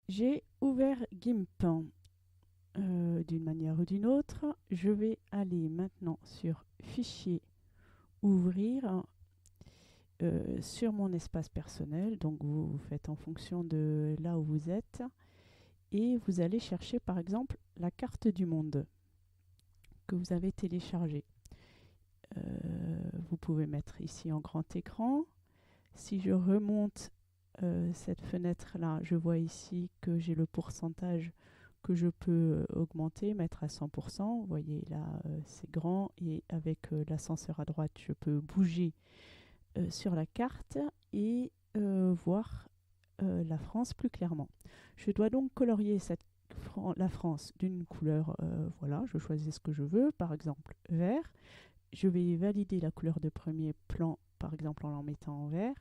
J'ai ouvert GIMP d'une manière ou d'une autre. Je vais aller maintenant sur Fichier, Ouvrir sur mon espace personnel. Donc vous faites en fonction de là où vous êtes et vous allez chercher par exemple la carte du monde que vous avez téléchargée. Vous pouvez mettre ici en grand écran. Si je remonte cette fenêtre-là, je vois ici que j'ai le pourcentage que je peux augmenter, mettre à 100%. Vous voyez là, c'est grand et avec l'ascenseur à droite, je peux bouger sur la carte et voir la France plus clairement. Je dois donc colorier la France d'une couleur, voilà, je choisis ce que je veux, par exemple vert. Je vais valider la couleur de premier plan, par exemple en mettant en vert.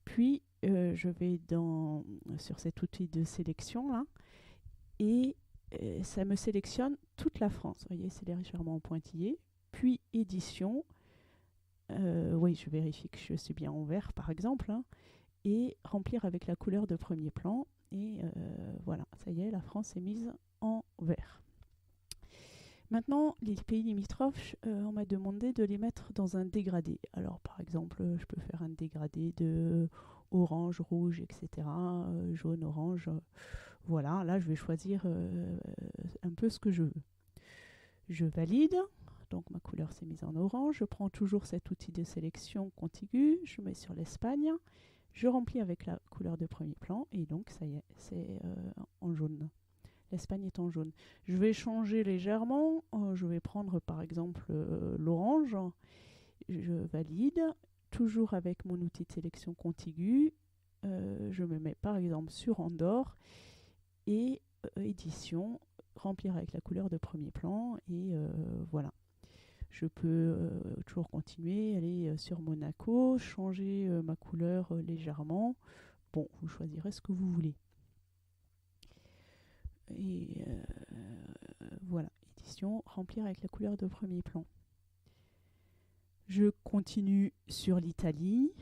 Puis, je vais sur cet outil de sélection là et ça me sélectionne toute la France. Vous voyez, c'est légèrement pointillé. Puis, édition. Oui, je vérifie que je suis bien en vert, par exemple. Hein, et remplir avec la couleur de premier plan. Et voilà, ça y est, la France est mise en vert. Maintenant, les pays limitrophes, on m'a demandé de les mettre dans un dégradé. Alors, par exemple, je peux faire un dégradé de orange, rouge, etc., jaune, orange. Voilà, là, je vais choisir un peu ce que je veux. Je valide. Donc, ma couleur s'est mise en orange. Je prends toujours cet outil de sélection contigu. Je mets sur l'Espagne. Je remplis avec la couleur de premier plan. Et donc, ça y est, c'est en jaune. L'Espagne est en jaune. Je vais changer légèrement. Je vais prendre par exemple l'orange. Je valide. Toujours avec mon outil de sélection contigu. Je me mets par exemple sur Andorre et édition, remplir avec la couleur de premier plan. Et voilà. Je peux toujours continuer, aller sur Monaco, changer ma couleur légèrement. Bon, vous choisirez ce que vous voulez. Et voilà, édition, remplir avec la couleur de premier plan. Je continue sur l'Italie.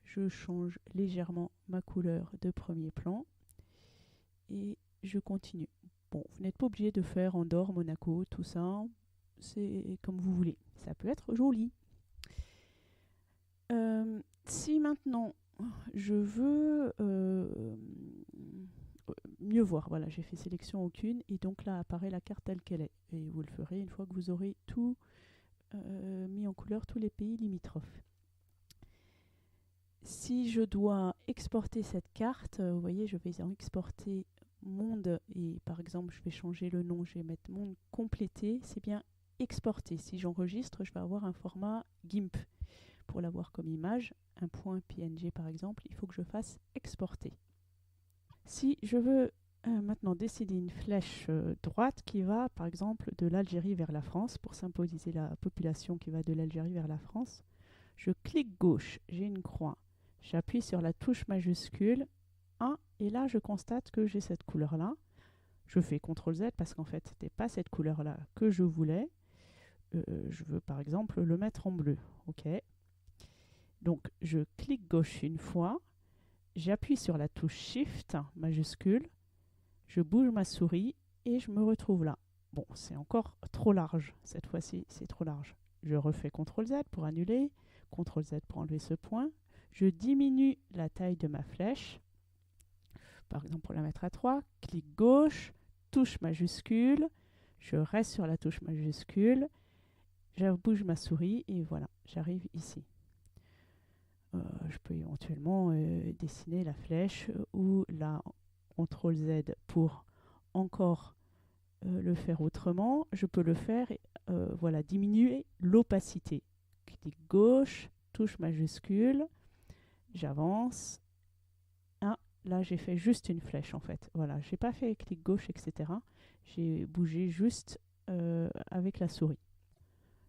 Je change légèrement ma couleur de premier plan. Et je continue. Bon, vous n'êtes pas obligé de faire Andorre, Monaco, tout ça. C'est comme vous voulez. Ça peut être joli. Si maintenant je veux mieux voir, voilà, j'ai fait sélection aucune et donc là apparaît la carte telle qu'elle est. Et vous le ferez une fois que vous aurez tout mis en couleur, tous les pays limitrophes. Si je dois exporter cette carte, vous voyez, je vais en exporter monde et par exemple, je vais changer le nom, je vais mettre monde complété, c'est bien exporter. Si j'enregistre, je vais avoir un format GIMP. Pour l'avoir comme image, un point PNG par exemple, il faut que je fasse exporter. Si je veux maintenant décider une flèche droite qui va par exemple de l'Algérie vers la France, pour symboliser la population qui va de l'Algérie vers la France, je clique gauche, j'ai une croix, j'appuie sur la touche majuscule 1 et là je constate que j'ai cette couleur-là. Je fais CTRL Z parce qu'en fait, ce n'était pas cette couleur-là que je voulais. Je veux par exemple le mettre en bleu. OK. Donc, je clique gauche une fois, j'appuie sur la touche Shift majuscule, je bouge ma souris et je me retrouve là. Bon, c'est encore trop large. Cette fois-ci, c'est trop large. Je refais CTRL Z pour annuler, CTRL Z pour enlever ce point. Je diminue la taille de ma flèche. Par exemple, pour la mettre à 3, clic gauche, touche majuscule, je reste sur la touche majuscule, je bouge ma souris et voilà, j'arrive ici. Je peux éventuellement dessiner la flèche ou la CTRL Z pour encore le faire autrement. Je peux le faire, voilà, diminuer l'opacité. Clic gauche, touche majuscule, j'avance. Ah, là j'ai fait juste une flèche en fait. Voilà, j'ai pas fait clic gauche, etc. J'ai bougé juste avec la souris.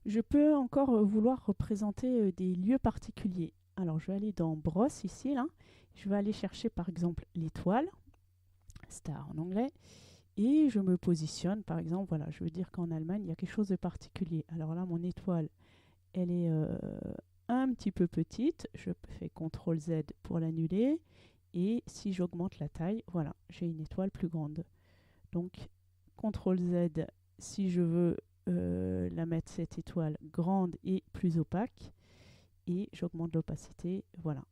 Je peux encore vouloir représenter des lieux particuliers. Alors, je vais aller dans Brosse ici, là. Je vais aller chercher par exemple l'étoile, star en anglais, et je me positionne, par exemple, voilà, je veux dire qu'en Allemagne, il y a quelque chose de particulier. Alors là, mon étoile, elle est un petit peu petite. Je fais CTRL Z pour l'annuler. Et si j'augmente la taille, voilà, j'ai une étoile plus grande. Donc, CTRL Z si je veux la mettre, cette étoile, grande et plus opaque. Et j'augmente l'opacité, voilà.